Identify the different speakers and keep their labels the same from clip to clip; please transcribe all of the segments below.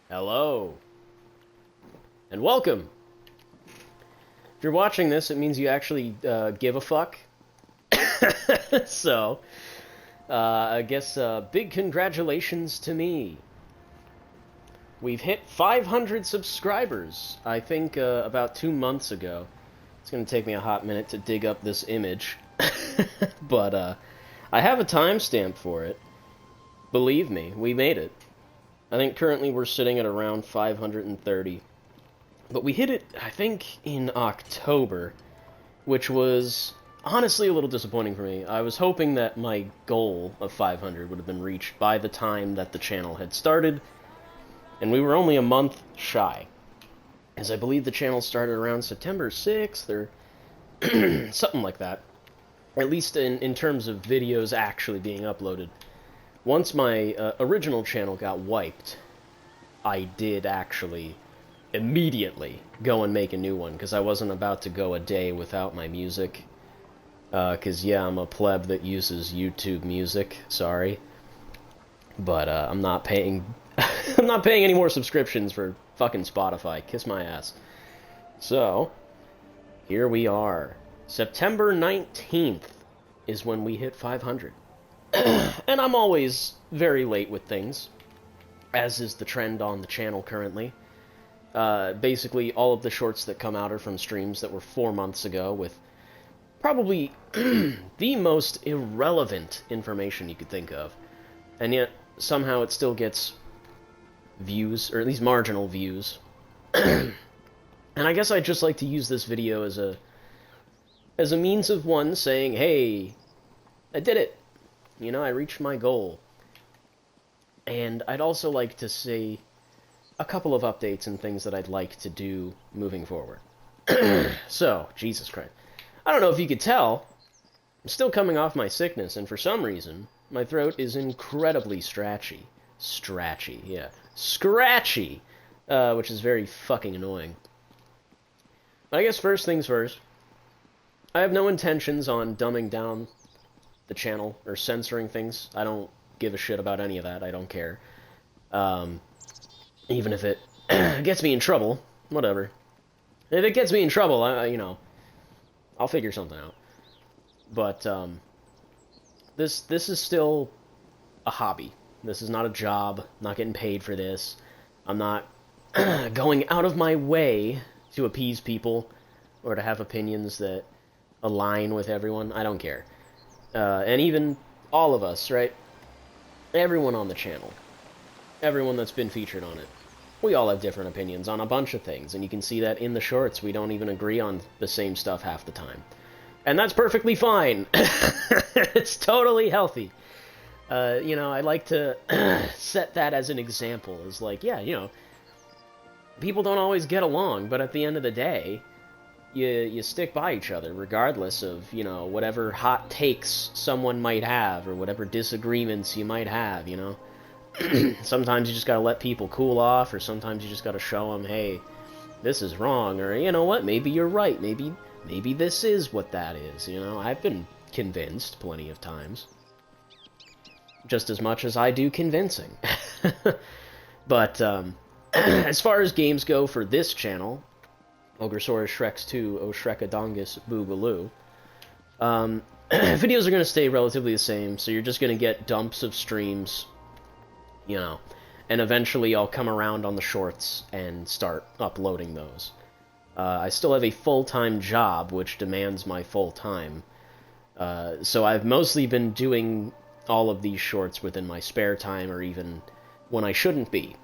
Speaker 1: Hello, and welcome. If you're watching this, it means you actually give a fuck. So, I guess big congratulations to me. We've hit 500 subscribers, I think about 2 months ago. It's going to take me a hot minute to dig up this image. But I have a timestamp for it. Believe me, we made it. I think currently we're sitting at around 530. But we hit it, I think, in October, which was honestly a little disappointing for me. I was hoping that my goal of 500 would have been reached by the time that the channel had started, and we were only a month shy. As I believe the channel started around September 6th, or something like that. At least in terms of videos actually being uploaded. Once my original channel got wiped, I did actually immediately go and make a new one, because I wasn't about to go a day without my music. Because, yeah, I'm a pleb that uses YouTube Music, sorry. But, I'm not paying... I'm not paying any more subscriptions for fucking Spotify. Kiss my ass. So, here we are. September 19th is when we hit 500. And I'm always very late with things, as is the trend on the channel currently. Basically, all of the shorts that come out are from streams that were 4 months ago, with probably the most irrelevant information you could think of. And yet, somehow it still gets views, or at least marginal views. And I guess I'd just like to use this video as a means of one saying, hey, I did it. You know, I reached my goal. And I'd also like to say a couple of updates and things that I'd like to do moving forward. So, Jesus Christ. I don't know if you could tell, I'm still coming off my sickness, and for some reason, my throat is incredibly scratchy. Yeah. Scratchy! Which is very fucking annoying. But I guess first things first, I have no intentions on dumbing down the channel or censoring things. I don't give a shit about any of that. I don't care. Even if it gets me in trouble, whatever. If it gets me in trouble, I'll figure something out. But this is still a hobby. This is not a job. I'm not getting paid for this. I'm not going out of my way to appease people or to have opinions that align with everyone. I don't care. And even all of us, right? Everyone on the channel. Everyone that's been featured on it. We all have different opinions on a bunch of things, and you can see that in the shorts. We don't even agree on the same stuff half the time. And that's perfectly fine. It's totally healthy. I like to set that as an example. As like, yeah, people don't always get along, but at the end of the day, you stick by each other, regardless of, whatever hot takes someone might have, or whatever disagreements you might have, Sometimes you just gotta let people cool off, or sometimes you just gotta show them, hey, this is wrong, or, you know what, maybe you're right, maybe this is what that is, I've been convinced plenty of times. Just as much as I do convincing. But, as far as games go for this channel, Ogresaurus Shreks 2, O Shrekadongus Boogaloo, videos are going to stay relatively the same, so you're just going to get dumps of streams, and eventually I'll come around on the shorts and start uploading those. I still have a full-time job, which demands my full time, so I've mostly been doing all of these shorts within my spare time, or even when I shouldn't be.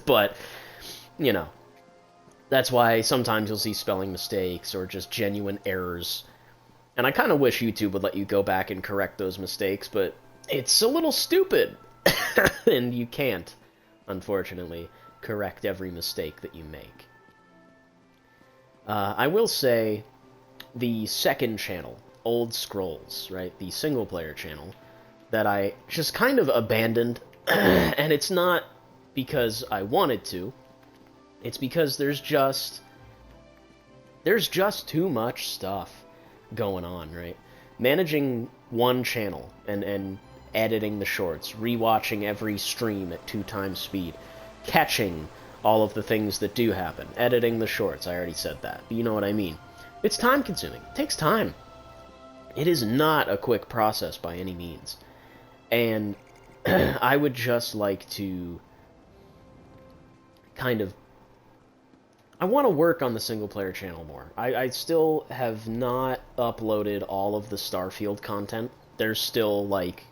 Speaker 1: But, that's why sometimes you'll see spelling mistakes, or just genuine errors. And I kind of wish YouTube would let you go back and correct those mistakes, but it's a little stupid. And you can't, unfortunately, correct every mistake that you make. I will say, the second channel, Old Scrolls, right, the single-player channel, that I just kind of abandoned, and it's not because I wanted to, it's because there's just too much stuff going on, right? Managing one channel and editing the shorts, rewatching every stream at 2 times speed. catching all of the things that do happen. Editing the shorts, I already said that. But you know what I mean. It's time-consuming. It takes time. It is not a quick process by any means. And I would just like to kind of... I want to work on the single-player channel more. I still have not uploaded all of the Starfield content. There's still, like,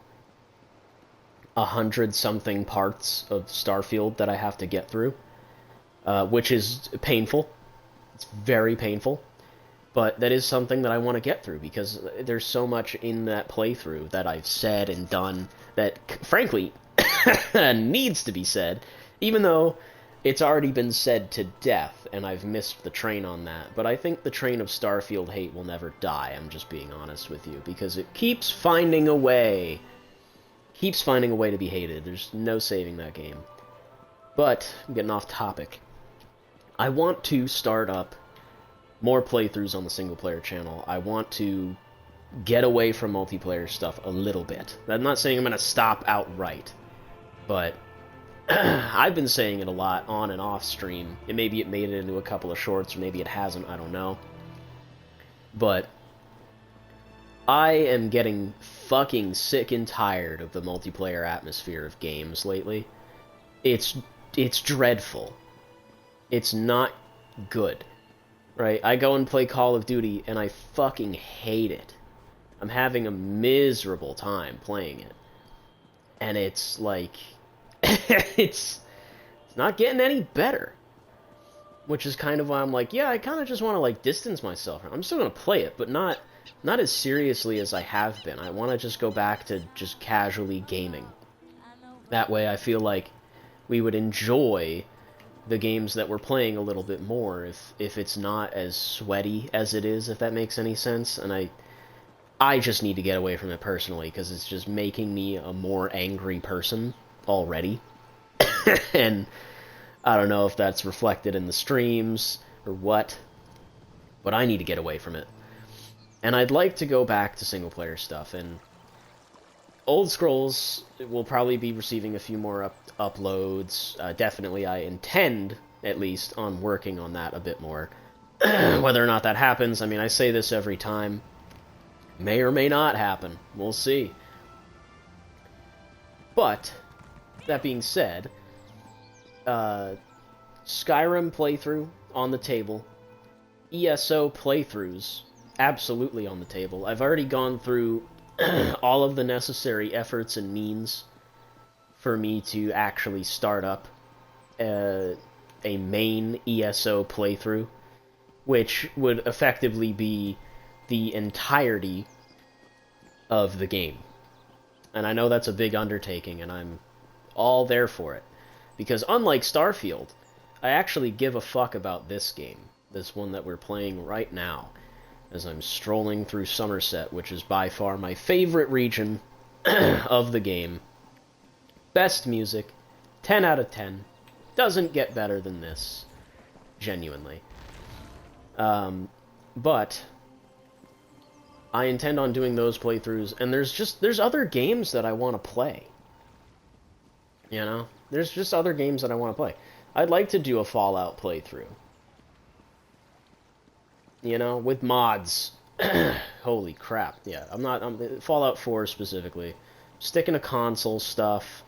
Speaker 1: 100-something parts of Starfield that I have to get through, which is painful. It's very painful. But that is something that I want to get through, because there's so much in that playthrough that I've said and done that, frankly, needs to be said, even though it's already been said to death, and I've missed the train on that. But I think the train of Starfield hate will never die, I'm just being honest with you, because it keeps finding a way. Keeps finding a way to be hated. There's no saving that game. But, I'm getting off topic. I want to start up more playthroughs on the single-player channel. I want to get away from multiplayer stuff a little bit. I'm not saying I'm going to stop outright, but I've been saying it a lot on and off stream. Maybe it made it into a couple of shorts, or maybe it hasn't, I don't know. But I am getting fucking sick and tired of the multiplayer atmosphere of games lately. It's dreadful. It's not good. Right? I go and play Call of Duty, and I fucking hate it. I'm having a miserable time playing it. And it's like... it's not getting any better. Which is kind of why I'm like, yeah, I kind of just want to, like, distance myself. I'm still going to play it, but not as seriously as I have been. I want to just go back to just casually gaming. That way I feel like we would enjoy the games that we're playing a little bit more if it's not as sweaty as it is, if that makes any sense. And I just need to get away from it personally, because it's just making me a more angry person already. And I don't know if that's reflected in the streams or what, but I need to get away from it. And I'd like to go back to single-player stuff, and Old Scrolls will probably be receiving a few more uploads. Definitely, I intend, at least, on working on that a bit more. Whether or not that happens, I mean, I say this every time. May or may not happen. We'll see. But, that being said, Skyrim playthrough on the table. ESO playthroughs absolutely on the table. I've already gone through all of the necessary efforts and means for me to actually start up a main ESO playthrough, which would effectively be the entirety of the game. And I know that's a big undertaking, and I'm all there for it. Because unlike Starfield, I actually give a fuck about this game, this one that we're playing right now, as I'm strolling through Somerset, which is by far my favorite region of the game. Best music, 10 out of 10. Doesn't get better than this, genuinely. But I intend on doing those playthroughs, and there's other games that I want to play. You know? There's just other games that I want to play. I'd like to do a Fallout playthrough. You know, with mods. Holy crap. Yeah, I'm Fallout 4 specifically. Sticking to console stuff.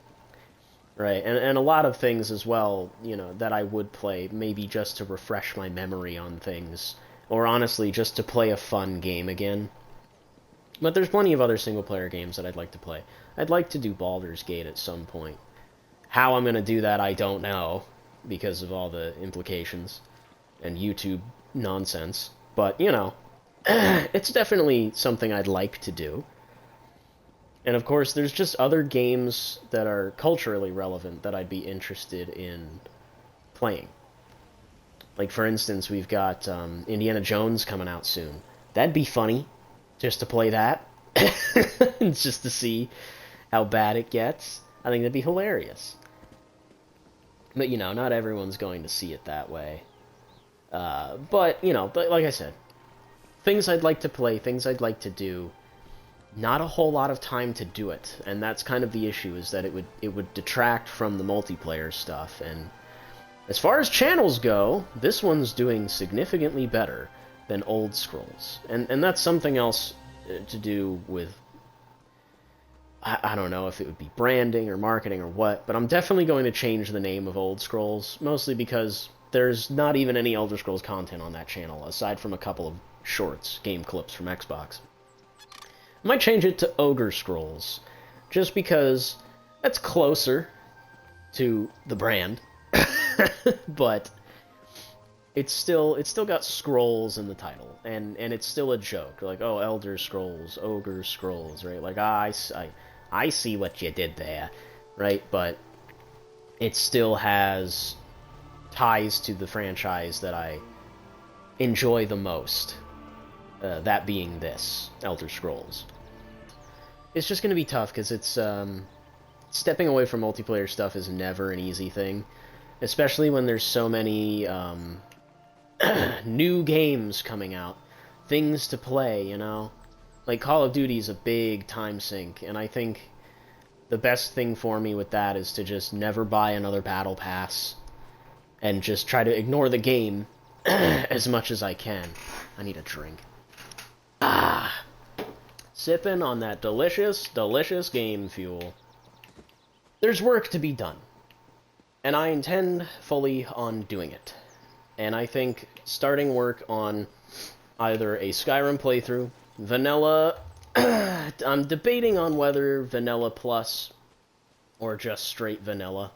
Speaker 1: Right, and a lot of things as well, you know, that I would play, maybe just to refresh my memory on things. Or honestly, just to play a fun game again. But there's plenty of other single-player games that I'd like to play. I'd like to do Baldur's Gate at some point. How I'm going to do that, I don't know, because of all the implications and YouTube nonsense. But, you know, it's definitely something I'd like to do. And of course, there's just other games that are culturally relevant that I'd be interested in playing. Like, for instance, we've got Indiana Jones coming out soon. That'd be funny, just to play that. Just to see how bad it gets. I think that'd be hilarious. But, you know, not everyone's going to see it that way. But, you know, like I said, things I'd like to play, things I'd like to do, not a whole lot of time to do it. And that's kind of the issue, is that it would detract from the multiplayer stuff, and As far as channels go, this one's doing significantly better than Old Scrolls. And that's something else to do with... I don't know if it would be branding or marketing or what, but I'm definitely going to change the name of Old Scrolls, mostly because there's not even any Elder Scrolls content on that channel, aside from a couple of shorts, game clips from Xbox. I might change it to Ogre Scrolls, just because that's closer to the brand, but it's still got scrolls in the title, and it's still a joke, like, oh, Elder Scrolls, Ogre Scrolls, right? Like, I see what you did there, right? But it still has ties to the franchise that I enjoy the most, that being this, Elder Scrolls. It's just going to be tough, because it's, stepping away from multiplayer stuff is never an easy thing, especially when there's so many, new games coming out, things to play, you know? Like, Call of Duty's a big time sink, and I think the best thing for me with that is to just never buy another Battle Pass, and just try to ignore the game as much as I can. I need a drink. Sipping on that delicious, delicious game fuel. There's work to be done, and I intend fully on doing it. And I think starting work on either a Skyrim playthrough, vanilla... I'm debating on whether vanilla plus or just straight vanilla.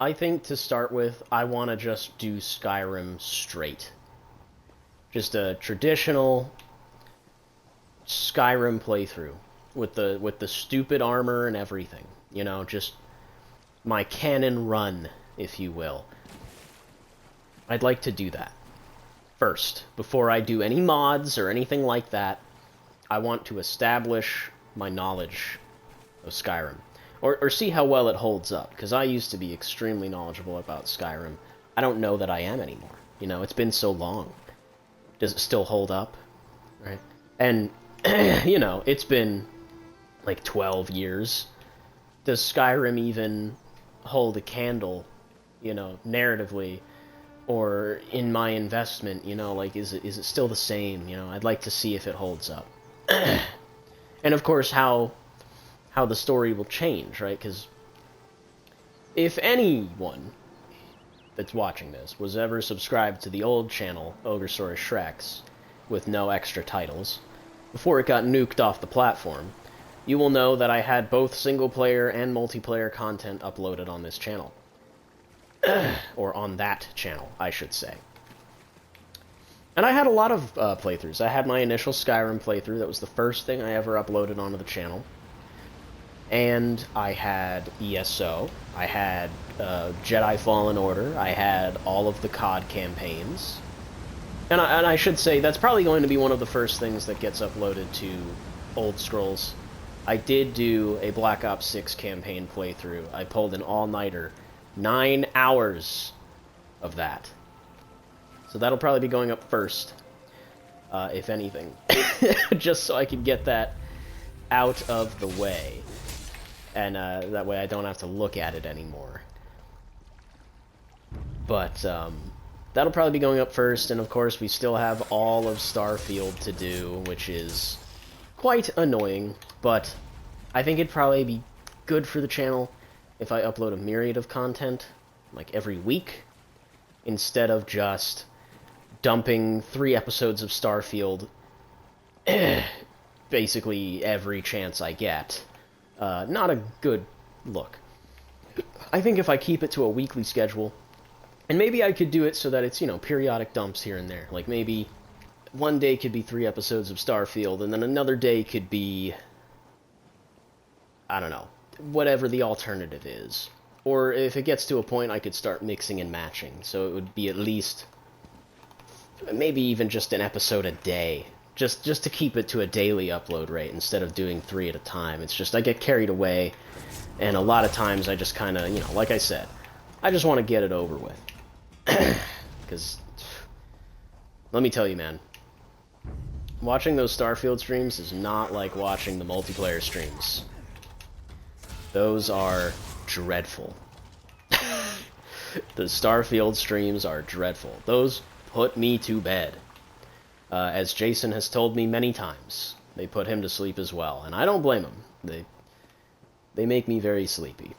Speaker 1: I think to start with, I want to just do Skyrim straight. Just a traditional Skyrim playthrough with the stupid armor and everything. You know, just my canon run, if you will. I'd like to do that first, before I do any mods or anything like that. I want to establish my knowledge of Skyrim, or see how well it holds up, because I used to be extremely knowledgeable about Skyrim. I don't know that I am anymore. You know, it's been so long. Does it still hold up? Right? And, you know, it's been like 12 years. Does Skyrim even hold a candle, you know, narratively, or in my investment, you know, like, is it still the same? You know, I'd like to see if it holds up. And of course, how the story will change, right? Because if anyone that's watching this was ever subscribed to the old channel, Ogresaurus Shreks, with no extra titles, before it got nuked off the platform, you will know that I had both single-player and multiplayer content uploaded on this channel. Or on that channel, I should say. And I had a lot of playthroughs. I had my initial Skyrim playthrough. That was the first thing I ever uploaded onto the channel. And I had ESO. I had Jedi Fallen Order. I had all of the COD campaigns. And I should say, that's probably going to be one of the first things that gets uploaded to Old Scrolls. I did do a Black Ops 6 campaign playthrough. I pulled an all-nighter. 9 hours of that. So that'll probably be going up first, if anything. Just so I can get that out of the way. And that way I don't have to look at it anymore. But that'll probably be going up first, and of course we still have all of Starfield to do, which is quite annoying, but I think it'd probably be good for the channel if I upload a myriad of content, like every week, instead of just dumping 3 episodes of Starfield basically every chance I get. Not a good look. I think if I keep it to a weekly schedule, and maybe I could do it so that it's, you know, periodic dumps here and there. Like maybe one day could be 3 episodes of Starfield, and then another day could be, I don't know, whatever the alternative is. Or if it gets to a point, I could start mixing and matching, so it would be at least maybe even just an episode a day, just to keep it to a daily upload rate instead of doing 3 at a time. It's just I get carried away, and a lot of times I just kind of, you know, like I said, I just want to get it over with. Because, let me tell you, man, watching those Starfield streams is not like watching the multiplayer streams. Those are dreadful. The Starfield streams are dreadful. Those put me to bed. As Jason has told me many times, they put him to sleep as well, and I don't blame him. They make me very sleepy.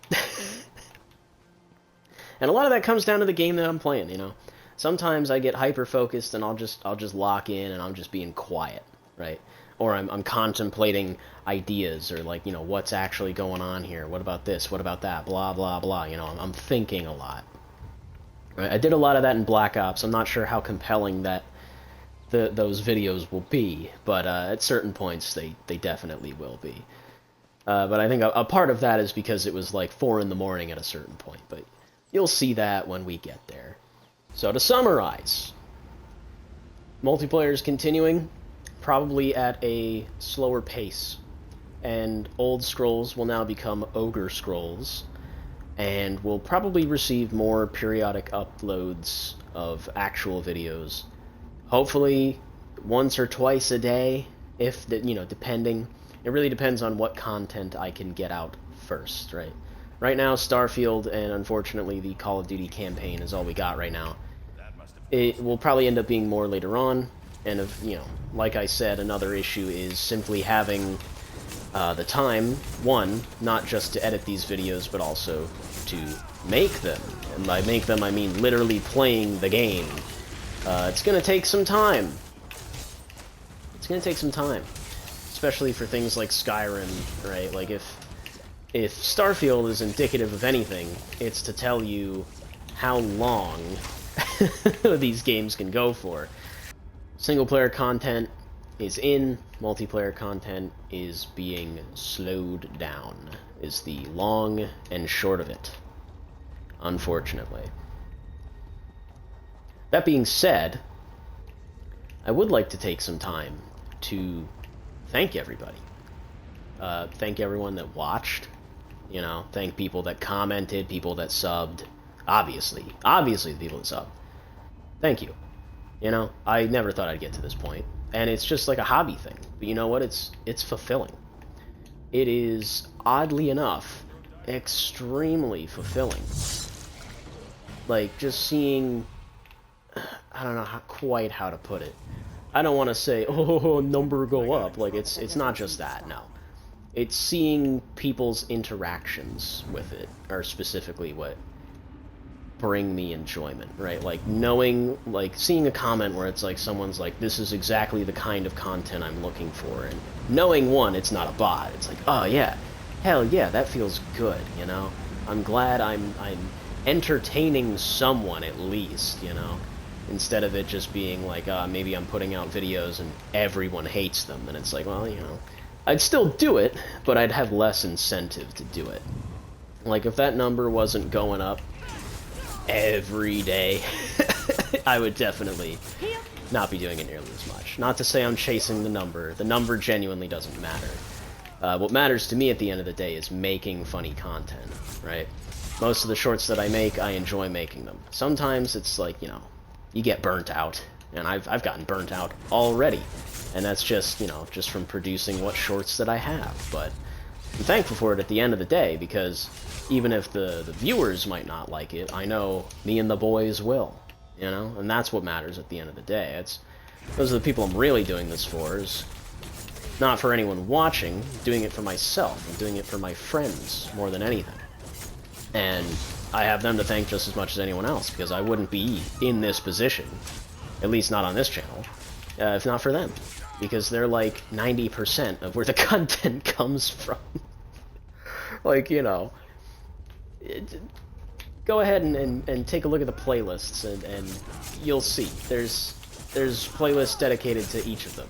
Speaker 1: And a lot of that comes down to the game that I'm playing, you know. Sometimes I get hyper-focused and I'll just lock in and I'm just being quiet, right? Or I'm contemplating ideas or, like, you know, what's actually going on here? What about this? What about that? Blah, blah, blah. You know, I'm thinking a lot. Right? I did a lot of that in Black Ops. I'm not sure how compelling that those videos will be, but at certain points they definitely will be. But I think a part of that is because it was like 4 in the morning at a certain point, but you'll see that when we get there. So to summarize, multiplayer is continuing, probably at a slower pace, and Old Scrolls will now become Ogre Scrolls, and we'll probably receive more periodic uploads of actual videos. Hopefully once or twice a day, if the, you know, depending. It really depends on what content I can get out first, right? Right now, Starfield and, unfortunately, the Call of Duty campaign is all we got right now. It will probably end up being more later on, and, you know, like I said, another issue is simply having the time, one, not just to edit these videos, but also to make them. And by make them, I mean literally playing the game. It's gonna take some time. It's gonna take some time. Especially for things like Skyrim, right? Like, if Starfield is indicative of anything, it's to tell you how long these games can go for. Single-player content is in, multiplayer content is being slowed down, is the long and short of it, unfortunately. That being said, I would like to take some time to thank everybody. Thank everyone that watched. You know, thank people that commented, people that subbed. Obviously the people that subbed. Thank you. You know, I never thought I'd get to this point. And it's just like a hobby thing. But you know what? It's fulfilling. It is, oddly enough, extremely fulfilling. Like, just seeing... I don't know quite how to put it. I don't want to say, oh, number go up. Like, it's not just that, no. It's seeing people's interactions with it, are specifically what bring me enjoyment, right? Like, knowing, like, seeing a comment where it's like, someone's like, this is exactly the kind of content I'm looking for, and knowing, one, it's not a bot. It's like, oh, yeah, hell yeah, that feels good, you know? I'm glad I'm entertaining someone, at least, you know? Instead of it just being like, maybe I'm putting out videos and everyone hates them, and it's like, well, you know, I'd still do it, but I'd have less incentive to do it. Like, if that number wasn't going up every day, I would definitely not be doing it nearly as much. Not to say I'm chasing the number genuinely doesn't matter. What matters to me at the end of the day is making funny content, right? Most of the shorts that I make, I enjoy making them. Sometimes it's like, you know, you get burnt out, and I've gotten burnt out already, and that's just, you know, just from producing what shorts that I have, but I'm thankful for it at the end of the day, because even if the viewers might not like it, I know me and the boys will, you know, and that's what matters at the end of the day. Those are the people I'm really doing this for, is not for anyone watching, I'm doing it for myself, I'm doing it for my friends, more than anything, and I have them to thank just as much as anyone else, because I wouldn't be in this position, at least not on this channel, if not for them. Because they're like 90% of where the content comes from. Like, you know, go ahead and take a look at the playlists, and you'll see. There's playlists dedicated to each of them.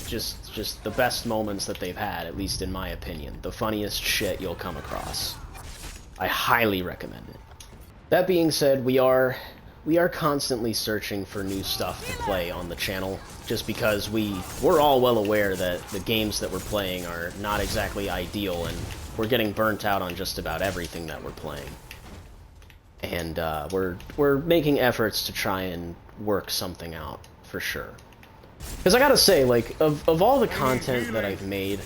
Speaker 1: Just the best moments that they've had, at least in my opinion. The funniest shit you'll come across. I highly recommend it. That being said, we are constantly searching for new stuff to play on the channel, just because we're all well aware that the games that we're playing are not exactly ideal, and we're getting burnt out on just about everything that we're playing. And we're making efforts to try and work something out, for sure. Because I gotta say, like, of all the content that I've made,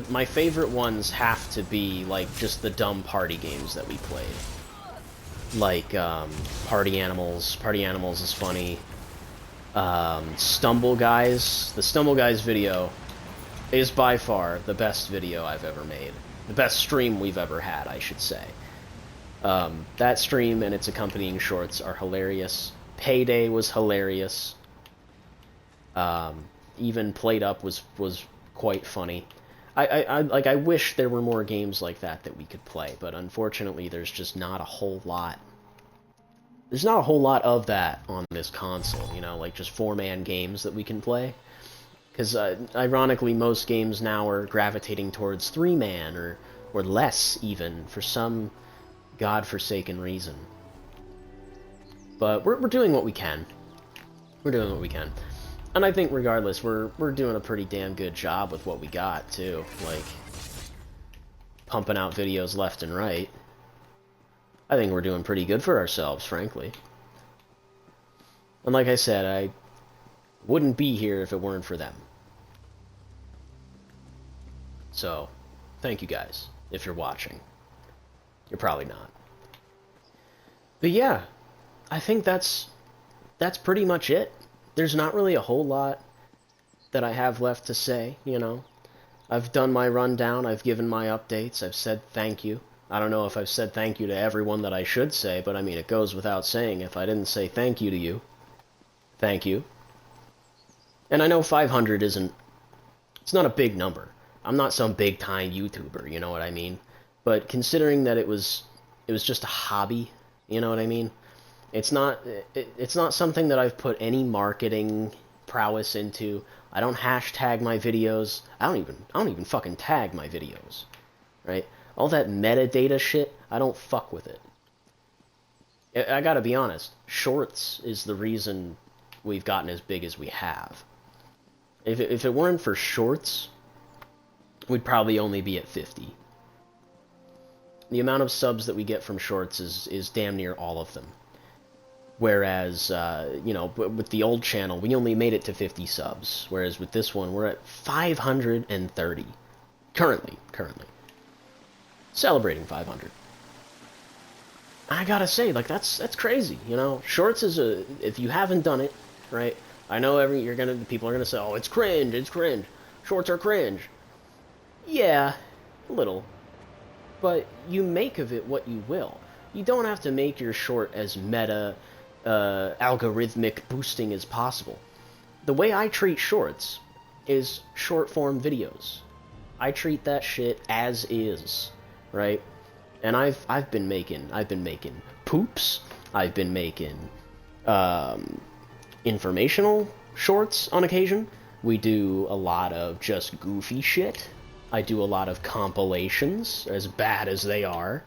Speaker 1: my favorite ones have to be, like, just the dumb party games that we played. like Party Animals. Party Animals is funny. Stumble Guys. The Stumble Guys video is by far the best video I've ever made. The best stream we've ever had, I should say. That stream and its accompanying shorts are hilarious. Payday was hilarious. Even Played Up was quite funny. I wish there were more games like that we could play, but unfortunately there's just not a whole lot. There's not a whole lot of that on this console, you know, like just 4-man games that we can play. Because, ironically, most games now are gravitating towards 3-man, or less, even, for some godforsaken reason. But we're doing what we can. We're doing what we can. And I think, regardless, we're doing a pretty damn good job with what we got, too. Like, pumping out videos left and right. I think we're doing pretty good for ourselves, frankly. And like I said, I wouldn't be here if it weren't for them. So, thank you guys, if you're watching. You're probably not. But yeah, I think that's pretty much it. There's not really a whole lot that I have left to say, you know. I've done my rundown, I've given my updates, I've said thank you. I don't know if I've said thank you to everyone that I should say, but I mean, it goes without saying if I didn't say thank you to you. Thank you. And I know 500 isn't... It's not a big number. I'm not some big-time YouTuber, you know what I mean? But considering that it was just a hobby, you know what I mean? It's not something that I've put any marketing prowess into. I don't hashtag my videos. I don't even fucking tag my videos. Right? All that metadata shit, I don't fuck with it. I gotta be honest, Shorts is the reason we've gotten as big as we have. If it weren't for Shorts, we'd probably only be at 50. The amount of subs that we get from Shorts is damn near all of them. Whereas, you know, with the old channel, we only made it to 50 subs. Whereas with this one, we're at 530. Currently. Celebrating 500. I gotta say, like, that's crazy, you know? Shorts is if you haven't done it, right? I know people are gonna say, oh, it's cringe. Shorts are cringe. Yeah, a little. But you make of it what you will. You don't have to make your short as meta, algorithmic boosting as possible. The way I treat shorts is short-form videos. I treat that shit as is, right? And I've been making poops. I've been making informational shorts on occasion. We do a lot of just goofy shit. I do a lot of compilations, as bad as they are.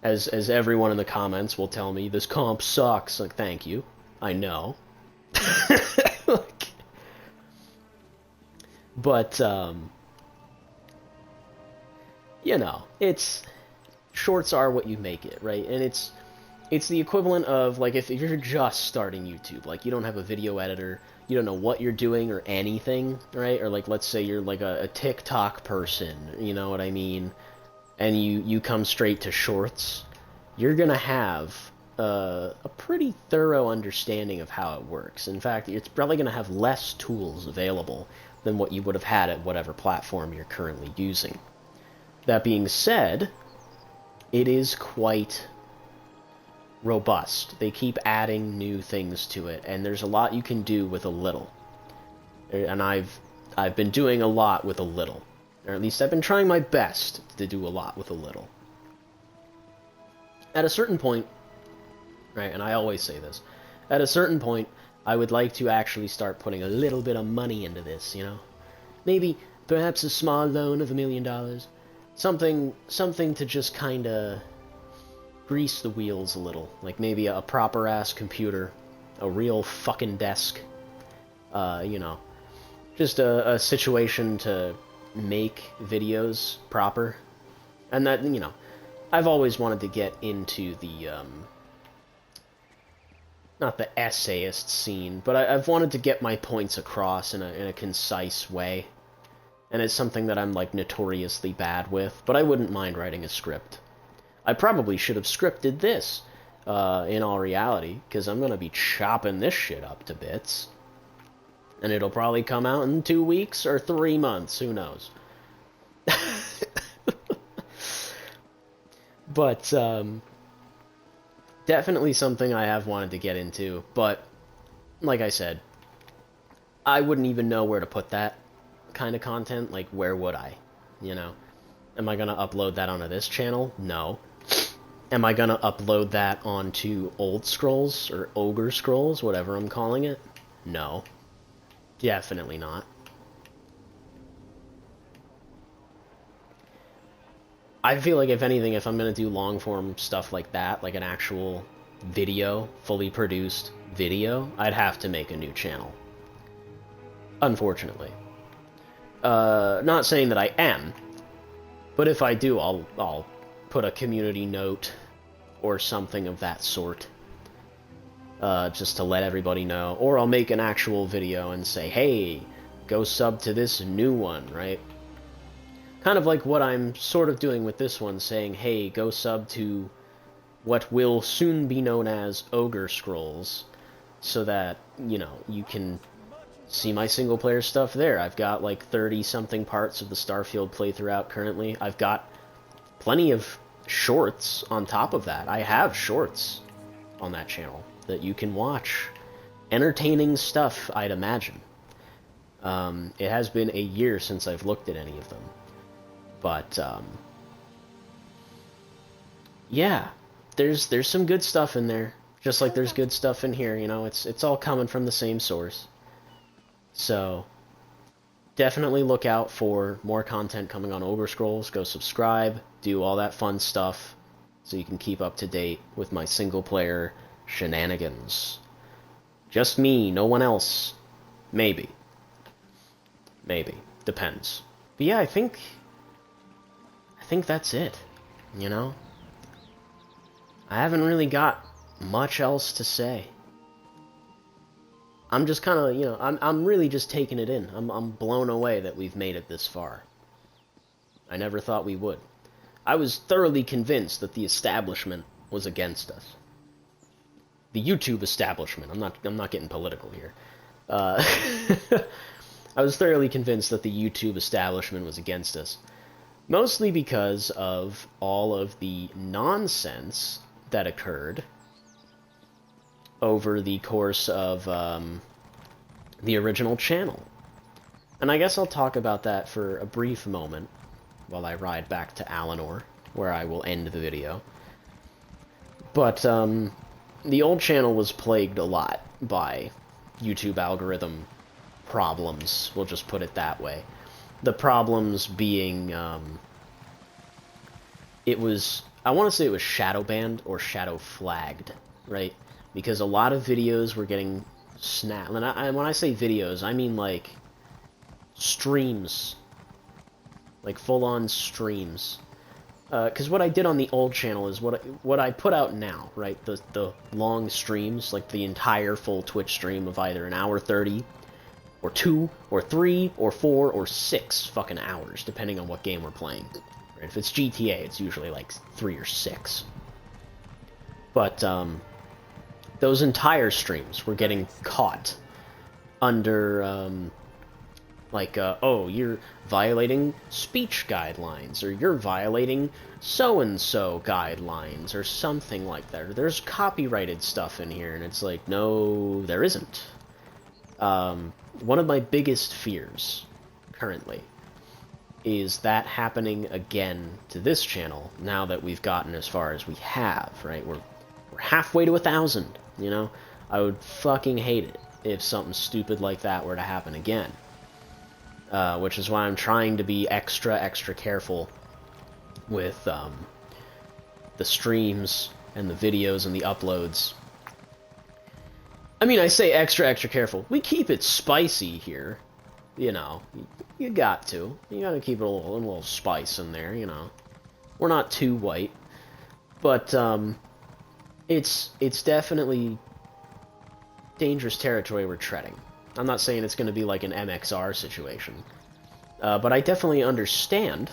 Speaker 1: As everyone in the comments will tell me, this comp sucks. Like, thank you. I know. Like, but, you know, shorts are what you make it, right? And it's the equivalent of, like, if you're just starting YouTube, like, you don't have a video editor, you don't know what you're doing or anything, right? Or, like, let's say you're, like, a TikTok person, you know what I mean? And you come straight to shorts, you're gonna have a pretty thorough understanding of how it works. In fact, it's probably gonna have less tools available than what you would have had at whatever platform you're currently using. That being said, it is quite robust. They keep adding new things to it, and there's a lot you can do with a little. And I've been doing a lot with a little. Or at least I've been trying my best to do a lot with a little. At a certain point, right, and I always say this, at a certain point, I would like to actually start putting a little bit of money into this, you know? Maybe, perhaps a small loan of $1 million. Something to just kinda grease the wheels a little. Like maybe a proper-ass computer, a real fucking desk, you know, just a situation to make videos proper. And that, you know, I've always wanted to get into the, not the essayist scene, but I've wanted to get my points across in a concise way. And it's something that I'm, like, notoriously bad with, but I wouldn't mind writing a script. I probably should have scripted this. in all reality, because I'm going to be chopping this shit up to bits. And it'll probably come out in 2 weeks or 3 months, who knows. But, definitely something I have wanted to get into, but, like I said, I wouldn't even know where to put that kind of content. Like, where would I? You know? Am I gonna upload that onto this channel? No. Am I gonna upload that onto Old Scrolls, or Ogre Scrolls, whatever I'm calling it? No. Definitely not. I feel like, if anything, if I'm gonna do long-form stuff like that, like an actual video, fully produced video, I'd have to make a new channel. Unfortunately. Not saying that I am, but if I do, I'll put a community note or something of that sort, just to let everybody know. Or I'll make an actual video and say, hey, go sub to this new one, right? Kind of like what I'm sort of doing with this one, saying, hey, go sub to what will soon be known as Ogre Scrolls, so that, you know, you can see my single-player stuff there. I've got like 30-something parts of the Starfield playthrough out currently. I've got plenty of shorts on top of that. I have shorts on that channel that you can watch. Entertaining stuff, I'd imagine. It has been a year since I've looked at any of them. But, yeah, there's some good stuff in there. Just like there's good stuff in here, you know, it's all coming from the same source. So, definitely look out for more content coming on Ogre Scrolls. Go subscribe, do all that fun stuff, so you can keep up to date with my single-player shenanigans. Just me, no one else. Maybe. Maybe. Depends. But yeah, I think that's it, you know? I haven't really got much else to say. I'm just kind of, you know, I'm really just taking it in. I'm blown away that we've made it this far. I never thought we would. I was thoroughly convinced that the establishment was against us. The YouTube establishment. I'm not getting political here. I was thoroughly convinced that the YouTube establishment was against us. Mostly because of all of the nonsense that occurred over the course of the original channel. And I guess I'll talk about that for a brief moment while I ride back to Alinor, where I will end the video. But the old channel was plagued a lot by YouTube algorithm problems, we'll just put it that way. The problems being, it was, I want to say it was shadow banned or shadow flagged, right? Because a lot of videos were getting snapped. And when I say videos, I mean like streams, like full-on streams. Because what I did on the old channel is what I put out now, right? The long streams, like the entire full Twitch stream of either an hour 30, or 2, or 3, or 4, or 6 fucking hours, depending on what game we're playing. Right? If it's GTA, it's usually like 3 or 6. But those entire streams were getting caught under oh, you're violating speech guidelines, or you're violating so-and-so guidelines, or something like that. Or there's copyrighted stuff in here, and it's like, no, there isn't. One of my biggest fears, currently, is that happening again to this channel, now that we've gotten as far as we have, right? We're halfway to 1,000, you know? I would fucking hate it if something stupid like that were to happen again. Which is why I'm trying to be extra careful with the streams and the videos and the uploads. I mean, I say extra careful. We keep it spicy here, you know. You got to. You gotta keep a little spice in there, you know. We're not too white, but it's definitely dangerous territory we're treading. I'm not saying it's going to be like an MXR situation, but I definitely understand.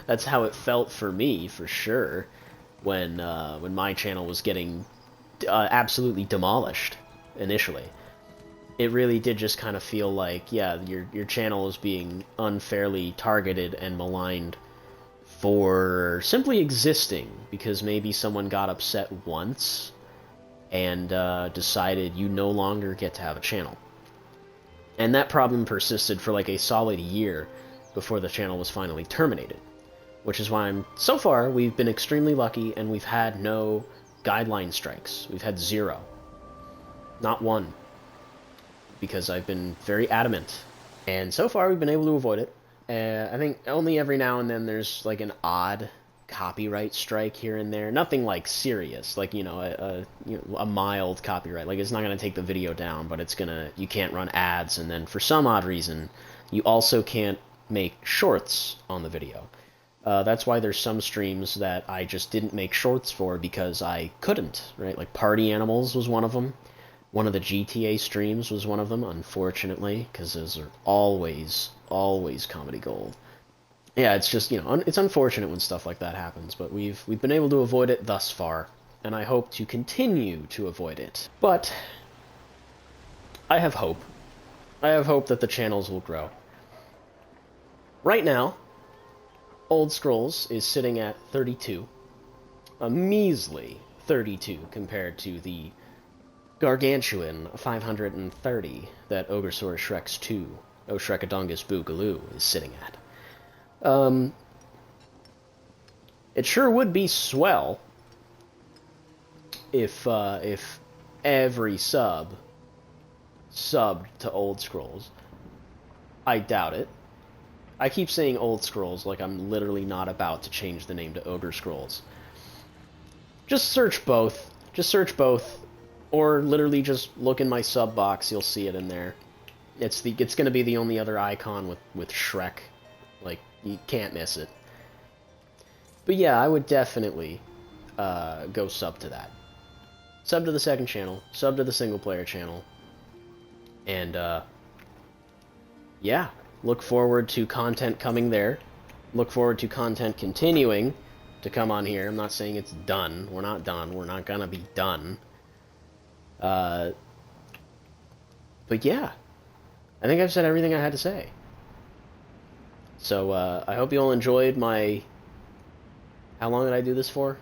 Speaker 1: That's how it felt for me, for sure. when my channel was getting absolutely demolished initially. It really did just kind of feel like, yeah, your channel is being unfairly targeted and maligned for simply existing, because maybe someone got upset once and decided you no longer get to have a channel. And that problem persisted for like a solid year before the channel was finally terminated. Which is why so far, we've been extremely lucky and we've had no guideline strikes. We've had 0. Not one. Because I've been very adamant. And so far, we've been able to avoid it. I think only every now and then there's like an odd copyright strike here and there. Nothing like serious, like, a mild copyright. Like, it's not going to take the video down, but you can't run ads, and then for some odd reason, you also can't make shorts on the video. That's why there's some streams that I just didn't make shorts for because I couldn't, right? Like Party Animals was one of them. One of the GTA streams was one of them, unfortunately, because those are always comedy gold. Yeah, it's just, it's unfortunate when stuff like that happens, but we've been able to avoid it thus far, and I hope to continue to avoid it. But I have hope. I have hope that the channels will grow. Right now, Old Scrolls is sitting at 32. A measly 32 compared to the gargantuan 530 that Ogresaurus Shrek's 2, O Shrekadungus Boogaloo, is sitting at. It sure would be swell if every subbed to Old Scrolls. I doubt it. I keep saying Old Scrolls like I'm literally not about to change the name to Ogre Scrolls. Just search both. Just search both. Or literally just look in my sub box, you'll see it in there. It's going to be the only other icon with Shrek. Like, you can't miss it. But yeah, I would definitely go sub to that. Sub to the second channel, sub to the single player channel. And yeah, look forward to content coming there. Look forward to content continuing to come on here. I'm not saying it's done. We're not done. We're not gonna be done. But yeah, I think I've said everything I had to say. So, I hope you all enjoyed my... How long did I do this for?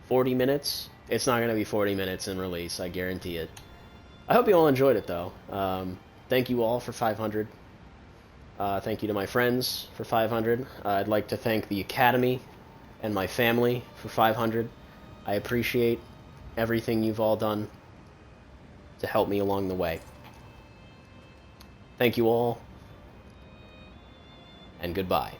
Speaker 1: 40 minutes? It's not going to be 40 minutes in release, I guarantee it. I hope you all enjoyed it, though. Thank you all for 500. Thank you to my friends for 500. I'd like to thank the Academy and my family for 500. I appreciate everything you've all done to help me along the way. Thank you all, and goodbye.